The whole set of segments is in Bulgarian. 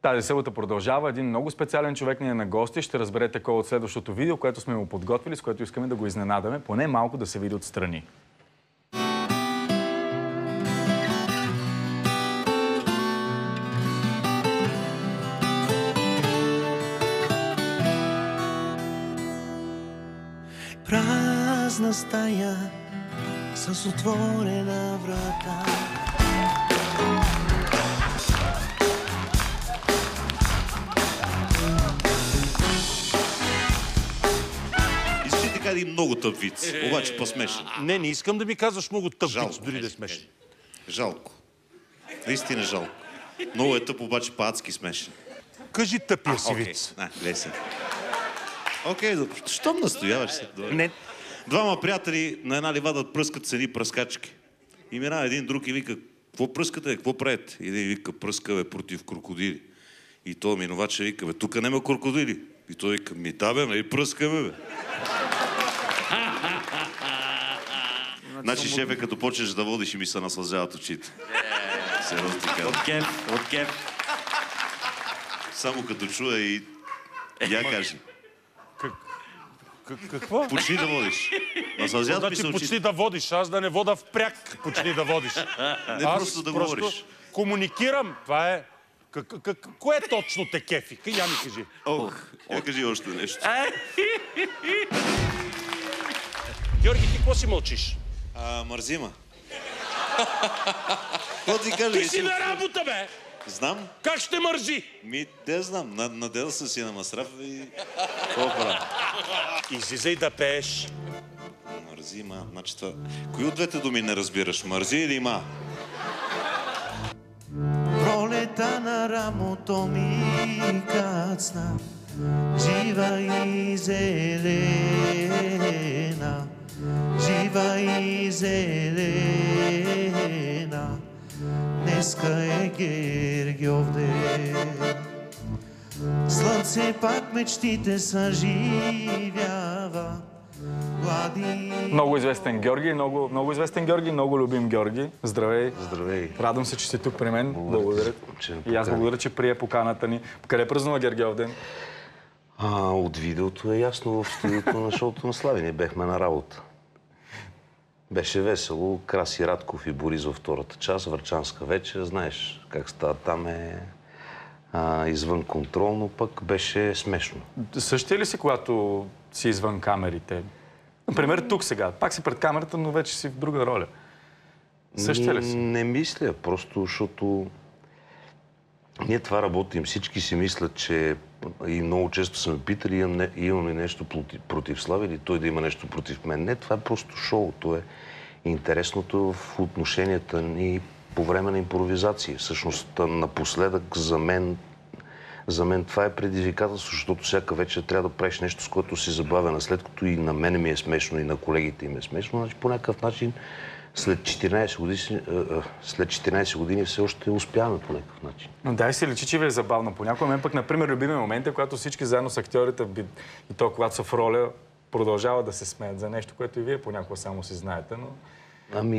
Тази събота продължава. Един много специален човек ни е на гости. Ще разберете кой от следващото видео, което сме му подготвили, с което искаме да го изненадаме, поне малко да се види отстрани. Празна стая с отворена врата. Един много тъп виц, обаче по-смешен. Не искам да ми казваш много тъп виц, дори да е смешен. Жалко. Наистина жалко. Много е тъп, обаче по-адски смешен. Кажи тъпия си виц. Гледай се. Окей, щом настояваш се? Не. Двама приятели на една ливада пръскат с едни пръскачки. И минава един друг и вика, какво пръскате, какво правите? И един вика, пръскаме против крокодили. И той минувача вика, тук няма крокодили. И той вика, да бе, и пръскаме, бе. Значи, шефе, като почнеш да водиш и ми се наслаждават очите. Сериозно ти казвам. От кеф. Само като чуя и я кажи. Какво? Почни да водиш. Наслаждават ми се очите. Почни да водиш, аз да не вода впряк. Почни да водиш. Не просто да говориш. Комуникирам. Това е... Кое точно те кефи? Я ми кажи. Я кажи още нещо. Георги, ти какво си мълчиш? Мързима. Какво ти кажа? Ти си на работа, бе! Знам. Как ще мързи? Де знам. Надел съм си на масраф и... Какво правя? Излизай да пееш. Мързима. Значи това... Кои от двете думи не разбираш? Мързи или ма? Пролета на рамото ми кацна, жива и зелена, жива и зелена. Днеска е Гергьовден. Слънце пак мечтите съживява. Много известен Георги, много известен Георги, много любим Георги. Здравей. Здравей. Радвам се, че си тук при мен. Благодаря. И аз благодаря, че прие поканата ни. Къде празнува Гергьовден? От видеото е ясно в студиото на шоуто на Слави. Ние бехме на работа. Беше весело. Краси Радков и Борис във втората част. Врачанска вечер. Знаеш как става. Там е извън контрол, но пък беше смешно. Същия ли си, когато си извън камерите? Например, тук сега. Пак си пред камерата, но вече си в друга роля. Същия ли си? Не мисля, просто защото ние това работим. Всички си мислят, че и много често са ме питали, имам ли нещо против Слави или той да има нещо против мен. Не, това е просто шоу. То е интересното в отношенията ни по време на импровизация. Всъщност, напоследък за мен това е предизвикателство, защото всяка вечер трябва да правиш нещо, с което си забавена. След като и на мене ми е смешно, и на колегите им е смешно, значи по някакъв начин след 14 години все още успяваме по някакъв начин. Но дай се личи, че ви е забавно понякога. Мен пък, например, любими моменти, когато всички заедно с актьорите, и то когато са в роля, продължават да се смеят за нещо, което и вие понякога само си знаете, но...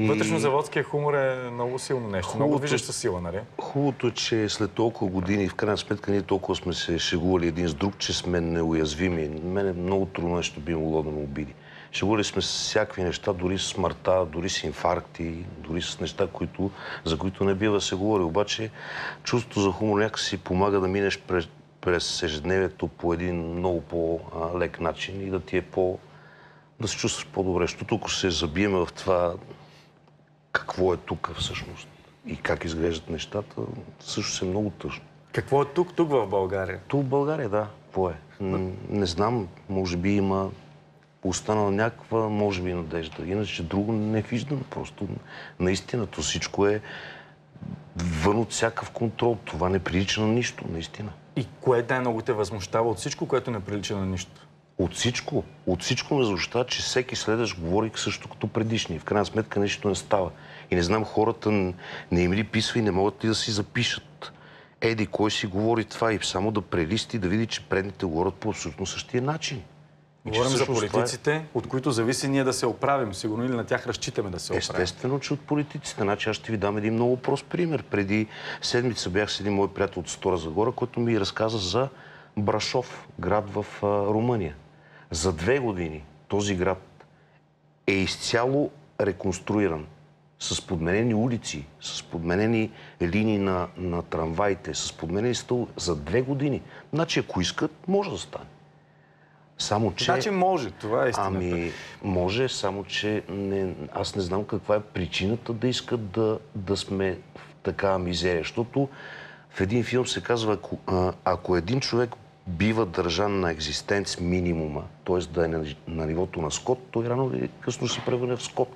Вътрешнозаводския хумор е много силно нещо. Много виждаща сила, нали? Хубавото е, че след толкова години, в крайна сметка, ние толкова сме се шегували един с друг, че сме неуязвими. Мене много трудно нещо би могло да ме обиди. Шегували сме с всякакви неща, дори с смъртта, дори с инфаркти, дори с неща, за които не бива да се говори. Обаче чувството за хумор някакси помага да минеш през ежедневието по един много по-лек начин и да ти е да се чувстваш по-добре. Защото ако се забиеме в това какво е тук всъщност и как изглеждат нещата, също е много тъжно. Какво е тук в България? Тук в България, да. Какво е? Не знам, може би има останала някаква, може би, надежда. Иначе друго не виждам. Просто наистина, то всичко е вън от всякакъв контрол. Това не прилича на нищо, наистина. И кое най-много те възмущава от всичко, което не прилича на нищо? От всичко. От всичко ме защитава, че всеки следващ говори също като предишни. В крайна сметка нещо не става. И не знам, хората не им ли писва и не могат ли да си запишат. Еди, кой си говори това и само да прелисти, да види, че предните говорят по абсолютно същия начин. Говорим за политиците, от които зависи ние да се оправим. Сигурно или на тях разчитаме да се оправим. Естествено, че от политиците. Значи аз ще ви дам един много прост пример. Преди седмица бях с един мой приятел от Стара Загора, който ми разказа за Брашов, град в Румъния. За 2 години този град е изцяло реконструиран. С подменени улици, с подменени линии на трамваите, с подменени стълбове. За 2 години. Значи, ако искат, може да стане. Само че... Значи може, това е истината. Ами, може, само че аз не знам каква е причината да искат да сме в такава мизерия. Защото в един филм се казва, ако един човек бива държан на екзистенц минимума, т.е. да е на нивото на скот, той рано или късно се превърне в скот.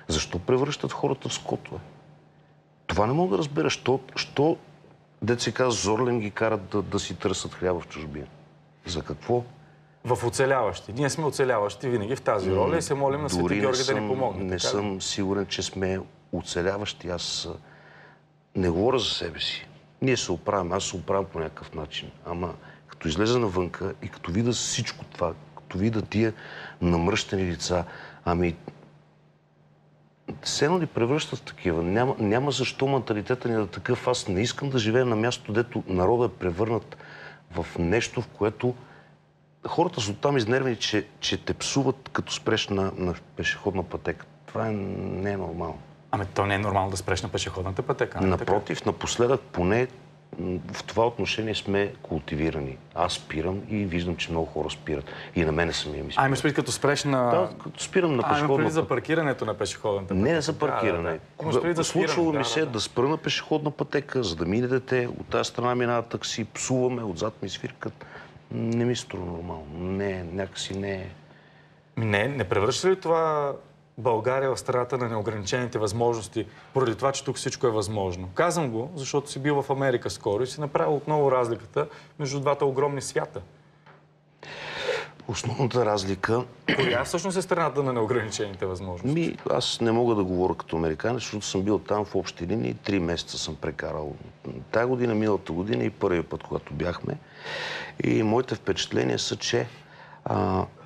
Защо превръщат хората в скотове? Това не мога да разбера. Що дет се казва, Зорлен ги карат да си търсят хляба в чужбина? За какво? В оцеляващи. Ние сме оцеляващи винаги в тази роля и се молим на Свети Георги да ни помогне. Не съм сигурен, че сме оцеляващи. Аз не говоря за себе си. Ние се оправим, аз се оправям по някакъв начин. Ама като излеза навънка и като видя всичко това, като видя тия намръщени лица, ами все едно ли превръщат такива? Няма защо менталитета ни да такъв. Аз не искам да живея на място, дето народа е превърнат в нещо, в което хората са оттам изнервени, че те псуват като спреш на пешеходна пътека. Това не е нормално. Ами то не е нормално да спреш на пешеходната пътека. Напротив, напоследък поне в това отношение сме култивирани. Аз спирам и виждам, че много хора спират. И на мене самия ми спират. Имаш предвид като спреш на... Да, като спирам на пешеходната пътека. за паркирането на пешеходната пътека. Не за паркиране. Случвало ми се да спра на пешеходна пътека, за да мине дете, от тази страна минава такси, псуваме, отзад ми свиркат. Не ми струва нормално. Не, някакси не е. Не превръща ли това България в страната на неограничените възможности, поради това, че тук всичко е възможно? Казвам го, защото си бил в Америка скоро и си направил отново разликата между двата огромни свята. Основната разлика... Коя всъщност е страната на неограничените възможности? Аз не мога да говоря като американец, защото съм бил там в общи линии. 3 месеца съм прекарал. Тая година, миналата година и първият път, когато бяхме. И моите впечатления са, че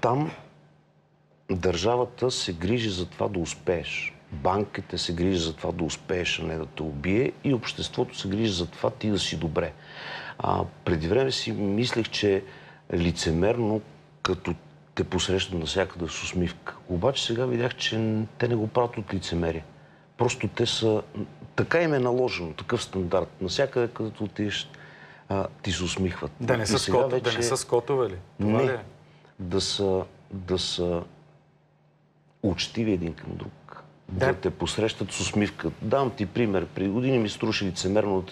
там държавата се грижи за това да успееш. Банките се грижи за това да успееш, а не да те убие. И обществото се грижи за това ти да си добре. Преди време си мислех, че е лицемерно, като те посрещат навсякъде с усмивка. Обаче сега видях, че те не го правят от лицемерие. Просто те са... Така им е наложено, такъв стандарт. Навсякъде, където отидеш, ти се усмихват. Да не са скотове ли? Това не. Ли е? Да са учтиви един към друг. Да те посрещат с усмивка. Давам ти пример. Преди години ми струваше лицемерно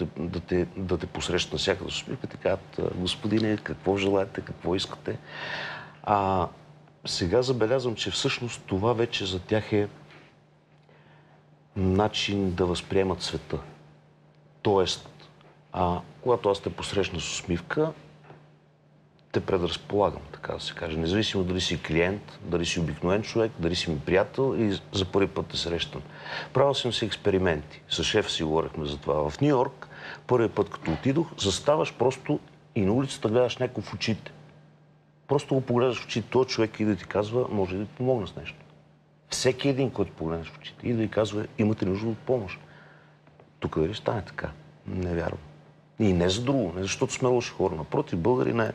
да те посрещат навсякъде с усмивка. Те казват, господине, какво желаете, какво искате. Сега забелязвам, че всъщност това вече за тях е начин да възприемат света. Тоест, когато аз те посрещна с усмивка, те предразполагам, така да се каже. Независимо дали си клиент, дали си обикновен човек, дали си ми приятел и за първи път те срещам. Правил съм си експерименти. С шеф си говорихме за това. В Ню Йорк, първият път като отидох, заставаш просто и на улицата гледаш някой в очите. Просто го погледаш в очите. Този човек и да ти казва, може да ти помогна с нещо. Всеки един, който погледнеш в очите и да ти казва, имате нужда от помощ. Тук дали стане така? Не вярвам. И не за друго, не защото сме лоши хора. Напротив, българин е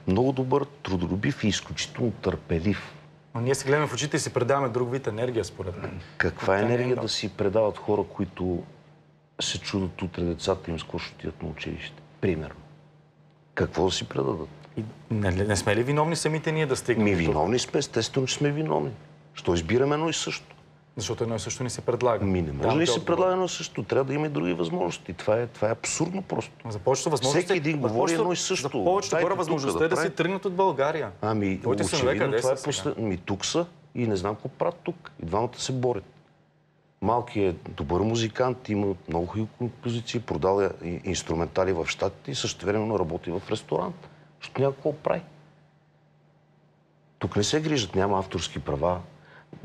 много добър, трудолюбив и изключително търпелив. Но ние се гледаме в очите и си предаваме друг вид енергия, според мен. Каква енергия да си предават хора, които се чудат утре децата им с какво ще отидат на училище? Примерно. Какво да си предадат? Не сме ли виновни самите ние да стигнем? Виновни сме, естествено, че сме виновни. Що избираме едно и също? Защото едно и също ни се предлага. Не може да ни се предлага едно и също. Трябва да има и други възможности. Това е абсурдно просто. За повечето възможности... Всеки един говори едно и също. За повечето хора възможността е да си тръгнат от България. Очевидно това е тук са и не знам какво правят тук. И двамата се борят. Малкият е добър музикант, има много хубави композиции, продава инструментали в Щатите и същевременно работи в ресторант. Защото няма какво прави. Тук не се грижат, няма авторски права.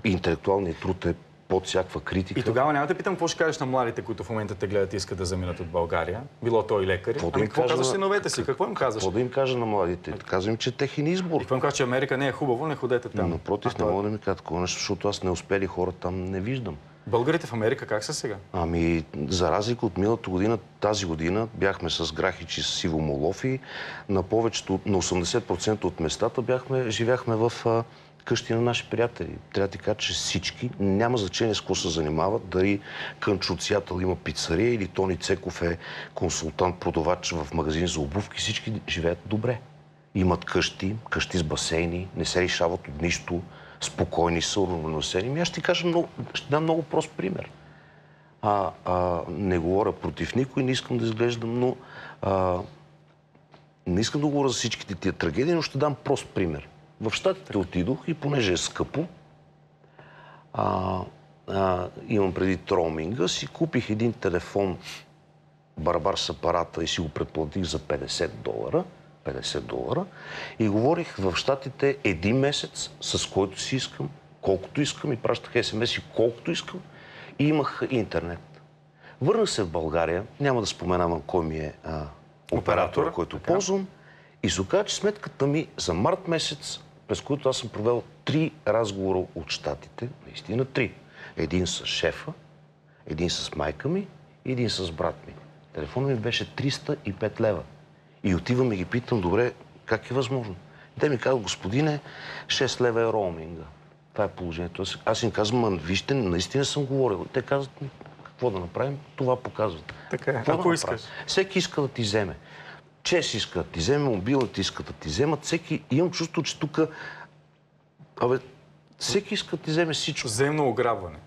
Интелектуалният труд е под всякаква критика. И тогава няма да питам какво ще кажеш на младите, които в момента те гледат и искат да заминат от България. Било то и лекари. Какво казваш синовете си? Какво им казваш? Какво да им кажа на младите? Казвам, че техен избор. И какво им кажеш, че Америка не е хубаво, не ходете там? Напротив, не мога да ми кажа такова нещо, защото аз не успели хора там не виждам. Българите в Америка как са сега? Ами, за разлика от миналата година, тази година бяхме с Грахич и с Иво Молов и на повечето, на 80% от местата живяхме в къщи на наши приятели. Трябва да ти кажа, че всички, няма значение с какво се занимават, дали Кънчо от Сиатъл има пицария или Тони Цеков е консултант, продавач в магазин за обувки, всички живеят добре. Имат къщи с басейни, не се решават от нищо, спокойни са, уравновесени. Аз ще ти кажа ще дам много прост пример. Не говоря против никой, не искам да изглеждам, но не искам да говоря за всичките тия трагедии, но ще дам прост пример. В Щатите отидох и понеже е скъпо, имам преди роуминга, си купих един телефон барабар с апарата и си го предплатих за $50. $50 и говорих в Щатите един месец, с който си искам, колкото искам и пращах СМС и колкото искам и имах интернет. Върнах се в България, няма да споменавам кой ми е оператор, който ползвам, и се оказа, че сметката ми за март месец, през който аз съм провел 3 разговора от Щатите, наистина 3. Един с шефа, един с майка ми и един с брат ми. Телефонът ми беше 305 лева. И отивам и ги питам, добре, как е възможно? Те ми казват, господине, 6 лева е роуминга. Това е положението. Аз им казвам, вижте, наистина съм говорил. Те казват, какво да направим? Това показват. Така е. Ако искаш. Всеки иска да ти вземе. Чес иска да ти вземе, мобилът иска да ти вземат. Всеки, имам чувство, че тук всеки иска да ти вземе всичко. Взаимно ограбване.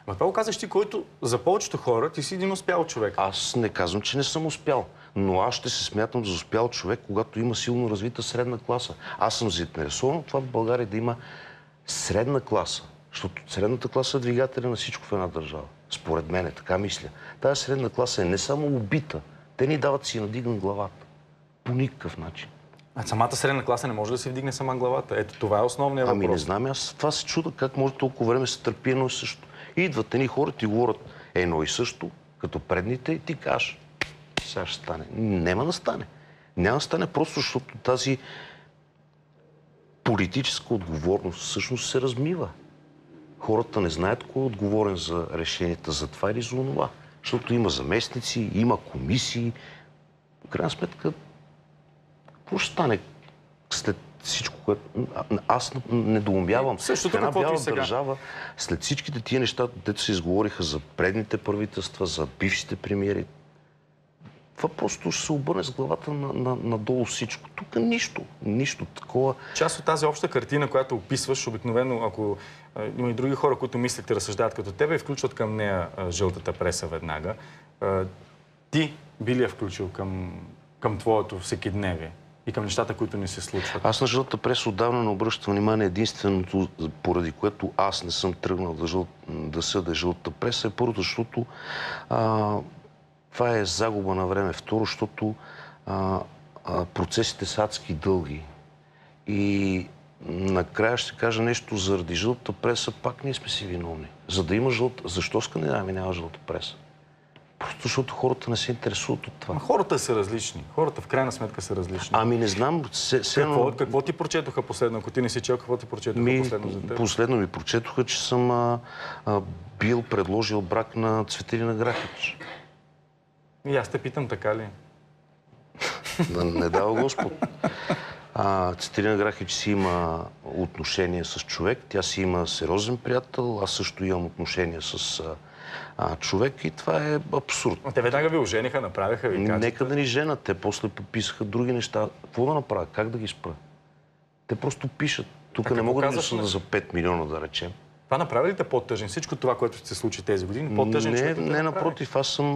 Но това го казваш ти, който за повечето хора ти си един успял човек. Аз не казвам, че не съм успял. Но аз ще се смятам за успял човек, когато има силно развита средна класа. Аз съм заинтересован от това в България да има средна класа. Защото средната класа е двигателя на всичко в една държава. Според мен, така мисля. Тази средна класа е не само убита. Те ни дават си надигнат главата. По никакъв начин. А самата средна класа не може да си вдигне сама главата. Ето това е основният въпрос. Ами не знам, аз това се чуда как може толкова време се търпи едно и също. И идват едни хора, ти говорят едно и също, като предните, и ти кажеш, сега ще стане. Няма да стане. Няма да стане просто, защото тази политическа отговорност всъщност се размива. Хората не знаят кой е отговорен за решенията за това или за това. Защото има заместници, има комисии. В крайна сметка, какво ще стане след всичко, което... Аз недоумявам. Същото една каквото бяла и сега. държава, след всичките тия неща, дето се изговориха за предните правителства, за бившите премиери, това просто ще се обърне с главата надолу всичко. Тук нищо такова. Част от тази обща картина, която описваш, обикновено, ако има и други хора, които мислят и разсъждават като тебе, и включват към нея жълтата преса веднага, ти би ли я включил към твоето всекидневие и към нещата, които ни се случват? Аз на жълтата преса отдавна не обръщам внимание. Единственото, поради което аз не съм тръгнал да съдя жълтата преса, е първото, защото това е загуба на време. Второ, защото процесите са адски дълги. И накрая ще кажа нещо заради жълтата преса, пак ние сме си виновни. За да има жълта... Защо Скандинавия няма жълта преса? Просто защото хората не се интересуват от това. Хората са различни. Хората в крайна сметка са различни. Ами не знам... Какво ти прочетоха последно? Ако ти не си чел, какво ти прочетоха последно за теб? Последно ми прочетоха, че съм бил предложил брак на Цветелина Грахич. И аз те питам, така ли? Да не дава Господ. Цветелина Грахич си има отношение с човек. Тя си има сериозен приятел. Аз също имам отношение с човек и това е абсурд. Те веднага ви ожениха, направиха ви качета. Нека да ни женат. Те после подписаха други неща. Какво да направя? Как да ги спра? Те просто пишат. Тук не мога да ми съда за 5 милиона, да речем. Това направи ли те по-тъжен? Всичко това, което се случи тези години, по-тъжен? Не, напротив. Аз съм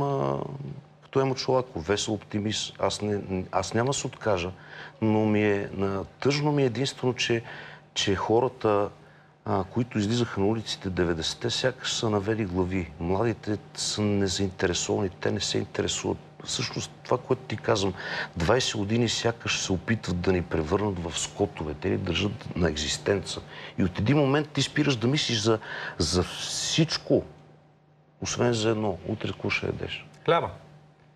като Емо Чолаков, весел оптимист. Аз няма да се откажа, но тъжно ми е единствено, че хората, които излизаха на улиците 90-те, сякаш са навели глави. Младите са незаинтересовани, те не се интересуват. всъщност това, което ти казвам, 20 години сякаш се опитват да ни превърнат в скотове. Те ни държат на екзистенца. И от един момент ти спираш да мислиш за всичко, освен за едно. Утре какво ще ядеш? Хляба.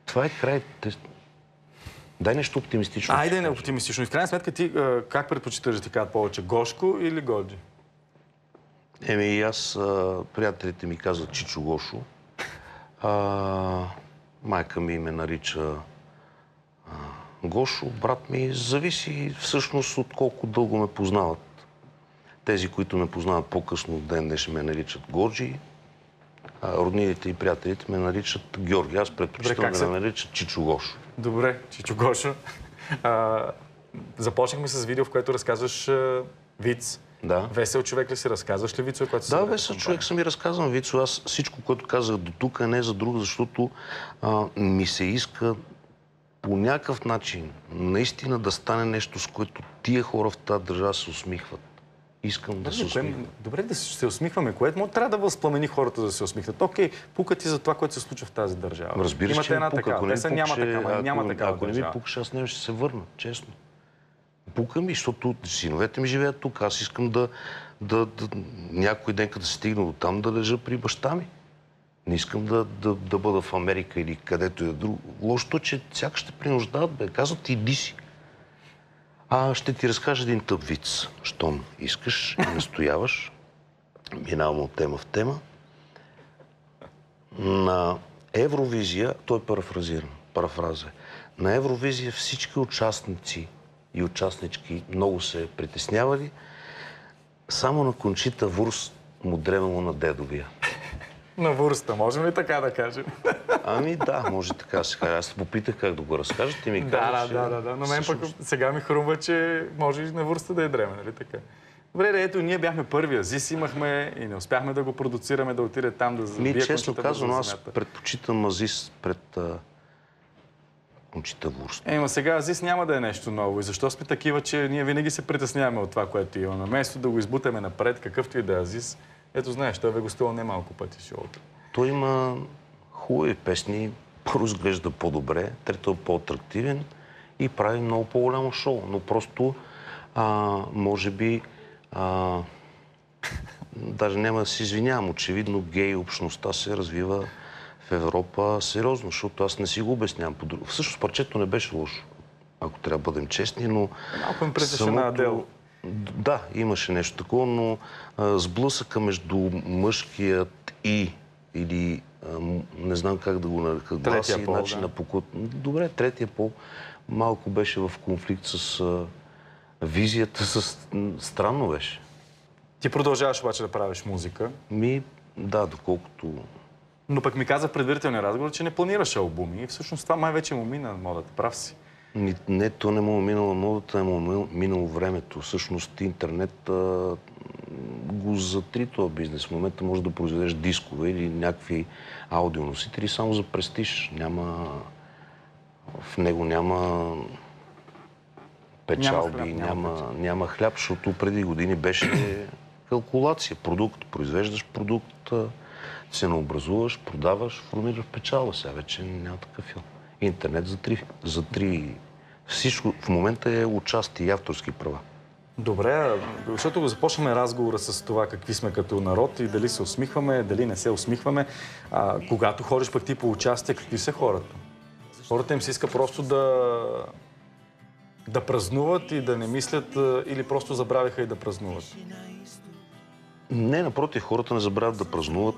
Това е край. Дай нещо оптимистично. Айде не оптимистично. И в крайна сметка ти как предпочиташ да ти кажат повече? Гошко или Годжи? И аз, приятелите ми казват Чичо Гошо. Майка ми ме нарича Гошо. Брат ми зависи всъщност от колко дълго ме познават. Тези, които ме познават по-късно от ден днешен, ме наричат Годжи. Роднините и приятелите ме наричат Георги. Аз предпочитам да ме наричат Чичо Гошо. Добре, Чичо Гошо. Започнахме с видео, в което разказваш виц. Да. Весел човек ли си? Разказваш ли вицове, което си? Да, весел човек съм и разказвам вицо. Аз всичко, което казах до тук е не за друго, защото ми се иска по някакъв начин наистина да стане нещо, с което тия хора в тази държава се усмихват. Искам да се усмихват. Добре да се усмихваме, което трябва да възпламени хората да се усмихнат. Окей, пука ти за това, което се случва в тази държава. Разбира се, че една такава. Няма такава ако не ми пукаш, аз не ще се върна, честно. Пука ми, защото синовете ми живеят тук. Аз искам някой ден, като се стигна до там, да лежа при баща ми. Не искам да бъда в Америка или където е друго. Лошото, че сякаш ще принуждават, бе. Казват, иди си. Ще ти разкажа един тъп виц. Щом искаш и настояваш. Минавам от тема в тема. На Евровизия, той е парафразиран, парафраза. На Евровизия всички участници и участнички много се притеснявали. Само на Кончита Вурст му древало на дедовия. На Вурста, можем ли така да кажем? Да, може така да се каже. Аз попитах как да го разкажа, ти ми казваш. Да. Но мен пък сега ми хрумва, че може и на Вурста да е дреме, нали така? Добре, ето, ние бяхме първия. Азис имахме и не успяхме да го продуцираме, да отиде там да забие. Честно казвам, аз предпочитам Азис пред Кончита Вурст. Сега Азис няма да е нещо ново. И защо сме такива, че ние винаги се притесняваме от това, което имаме. Вместо да го избутаме напред, какъвто и да е Азис. Ето, знаеш, той бе гостувал немалко пъти шоуто. Той има хубави песни, първо изглежда по-добре, трето е по-атрактивен и прави много по-голямо шоу. Но просто, може би, даже няма да се извинявам, очевидно гей общността се развива в Европа сериозно, защото аз не си го обяснявам по-друго. Всъщност парчето не беше лошо, ако трябва да бъдем честни, но... Малко им притеше на Адел. Да, имаше нещо такова, но сблъсъка между мъжкият или не знам как да го нарека, третия пол, начина по който... Добре, третия пол малко беше в конфликт с визията, странно беше. Ти продължаваш обаче да правиш музика? Да, доколкото... Но пък ми каза в предварителния разговор, че не планираш албуми и всъщност това май вече му мина модата. Прав си. Не, то не му е минала модата, му е минало времето. Всъщност интернет го затри този бизнес. В момента можеш да произведеш дискове или някакви аудионосители само за престиж. В него няма печалби, няма хляб, защото преди години беше калкулация. Произвеждаш продукт, ценообразуваш, продаваш, формираш печалба. Сега вече няма такъв филм. Интернет затри. Всичко в момента е участие и авторски права. Добре, защото го започваме разговора с това какви сме като народ и дали се усмихваме, дали не се усмихваме. Когато ходиш пък ти по участие, какви са хората? Хората им се иска просто да празнуват и да не мислят или просто забравиха и да празнуват? Не, напротив, хората не забравят да празнуват.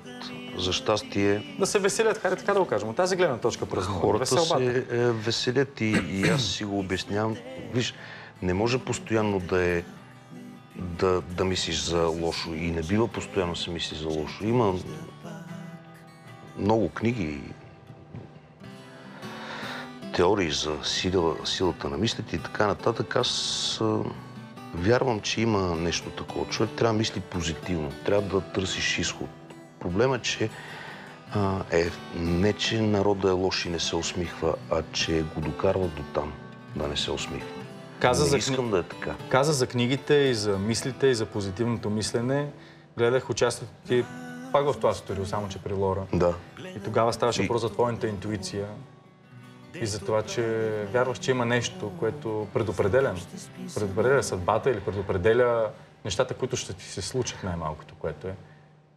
За щастие... Да се веселят, хайде така да го кажем. От тази гледна точка празнуват. Хората се веселят и аз си го обяснявам. Виж, не може постоянно да мислиш за лошо и не бива постоянно да се мисли за лошо. Има много книги, теории за силата на мислите и така нататък. Аз вярвам, че има нещо такова. Човек трябва да мисли позитивно, трябва да търсиш изход. Проблемът е, че не че народът е лош и не се усмихва, а че го докарва до там да не се усмихва. Искам да е така. Каза за книгите и за мислите и за позитивното мислене. Гледах участието ти пак в това сторил, само че при Лора. Да. И тогава ставаше въпрос за твоята интуиция. и за това, че вярваш, че има нещо, което предопределя съдбата или предопределя нещата, които ще ти се случат най-малкото, което е.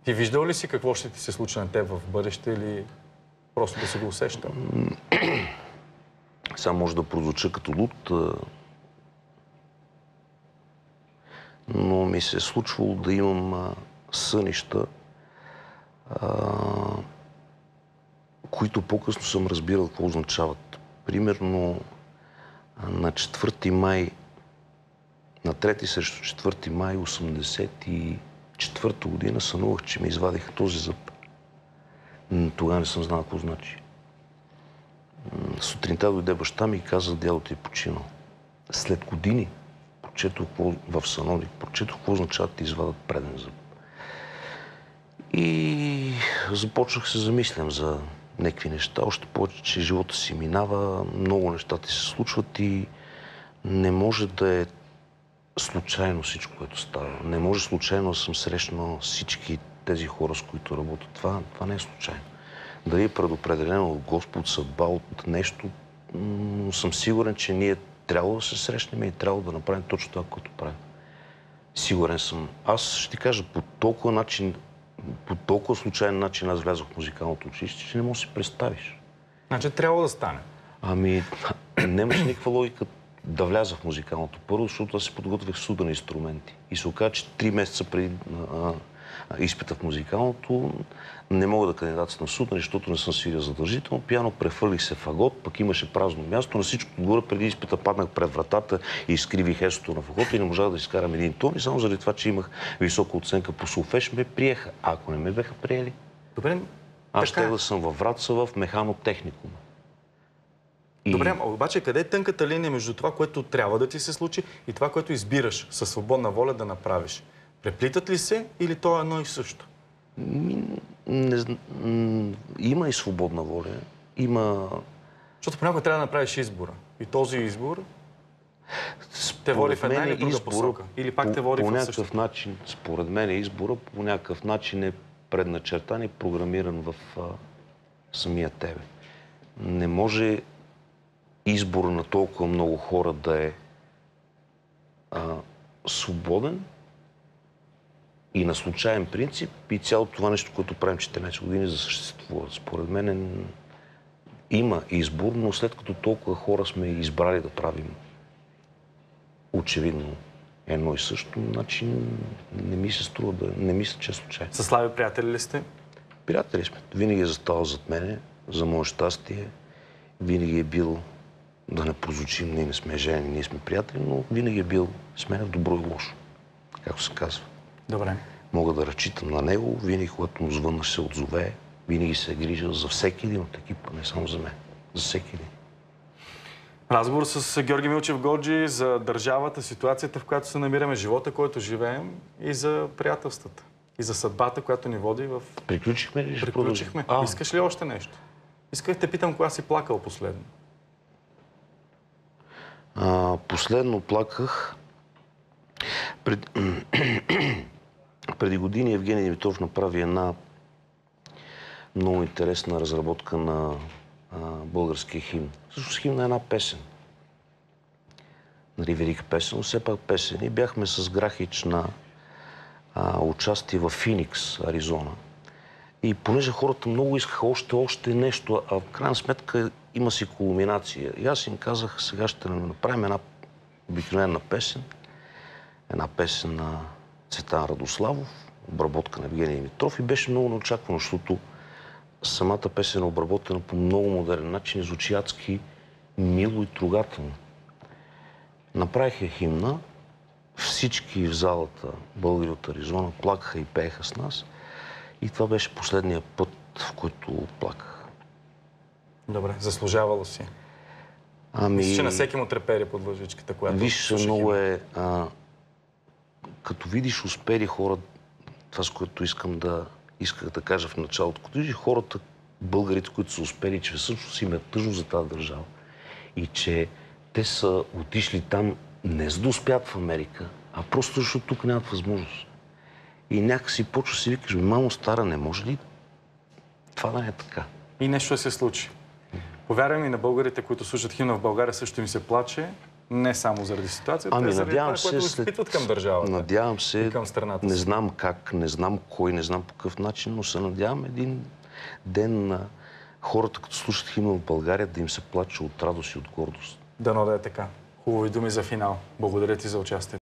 Ти виждал ли си какво ще ти се случи на теб в бъдеще или просто да си го усещал? Само може да прозвуча като луд, но ми се е случвало да имам сънища, които по-късно съм разбирал какво означават. Примерно на 4 май, на 3 срещу 4 май 1984 година сънувах, че ми извадиха този зъб. Тогава не съм знал какво значи. Сутринта дойде баща ми и каза, дядото е починал. След години прочетох в съновник, прочетох какво означава да ти извадат преден зъб. И започнах се замислям за някакви неща, още повече, че живота си минава, много неща ти се случват и не може да е случайно всичко, което става. Не може случайно да съм срещнал всички тези хора, с които работят. Това не е случайно. Дали е предопределено от Господ, съдба, от нещо, съм сигурен, че ние трябва да се срещнем и трябва да направим точно това, което правим. Сигурен съм. Аз ще ти кажа, по толкова случайен начин аз влязох в музикалното училище, че не можеш да си представиш. Значи трябва да стане. Ами, нямаше никаква логика да вляза в музикалното. Първо, защото аз се подготвях с ударни инструменти. И се оказа, че 3 месеца преди изпита в музикалното не мога да кандидатствам на сутрин, защото не съм свирил задължително. Пиано прехвърлих се в фагот, пък имаше празно място. На всичко отгоре преди изпита паднах пред вратата и изкривих есото на фагота и не можах да изкарам един тон. И само заради това, че имах висока оценка по солфеж, ме приеха. А ако не ме бяха приели, Добре, аз ще да съм във Враца в механотехникум. Добре, обаче къде е тънката линия между това, което трябва да ти се случи и това, което избираш със свободна воля да направиш? Преплитат ли се или то е едно и също? Има и свободна воля. Има... Защото понякога трябва да направиш избора. И този избор те води в една или друга посока. Или пак те води в същата. Начин, според мен избора по някакъв начин е предначертан и програмиран в самия тебе. Не може избор на толкова много хора да е свободен и на случайен принцип и цялото това нещо, което правим 14 години за съществува. Според мен има избор, но след като толкова хора сме избрали да правим очевидно едно и също, значи не ми се струва не мисля, че е случайно. Със Слави приятели ли сте? Приятели сме. Винаги е заставал зад мене, за мое щастие. Винаги е бил, да не прозвучим, ние не сме жени, ние сме приятели, но винаги е бил с мен в добро и лошо, както се казва. Добре. Мога да разчитам на него, винаги, когато му звънна, се отзове, винаги се е грижил за всеки един от екипа, не само за мен, за всеки един. Разговор с Георги Милчев Годжи за държавата, ситуацията, в която се намираме, живота, който живеем и за приятелствата. И за съдбата, която ни води в... Приключихме ли? Приключихме. Искаш ли още нещо? Исках те питам, кога си плакал последно? Последно плаках. Преди години Евгений Димитров направи една много интересна разработка на българския химн. Всъщност химн е една песен. Нали, велика песен, но все пак песен. И бяхме с Грахич на участие в Финикс, Аризона. И понеже хората много искаха още нещо, а в крайна сметка има си кулминация. И аз им казах, сега ще направим една обикновена песен. Една песен на Цветан Радославов, обработка на Евгений Димитров и беше много неочаквано, защото самата песен е обработена по много модерен начин и звучи адски мило и трогателно. Направиха химна, всички в залата, българи от Аризона, плакаха и пееха с нас. И това беше последния път, в който плаках. Добре, заслужавало си. Мисля, че на всеки му трепери под лъжичката, която... Виж, много е... като видиш успели хора, това с което исках да кажа в началото, като видиш хората, българите, които са успели, че всъщност им е тъжно за тази държава и че те са отишли там не за да успят в Америка, а просто защото тук нямат възможност. И някакси почва си викаш, мамо стара, не може ли това да не е така? И нещо се случи. Повярвай ми, на българите, които слушат химна в България, също им се плаче. Не само заради ситуацията, Ами, заради надявам това, което се, изпитват към държавата. Надявам се, и към страната не си. знам как, не знам кой, не знам по какъв начин, но се надявам един ден на хората, като слушат химна в България, да им се плаче от радост и от гордост. Дано да е така. Хубави думи за финал. Благодаря ти за участието.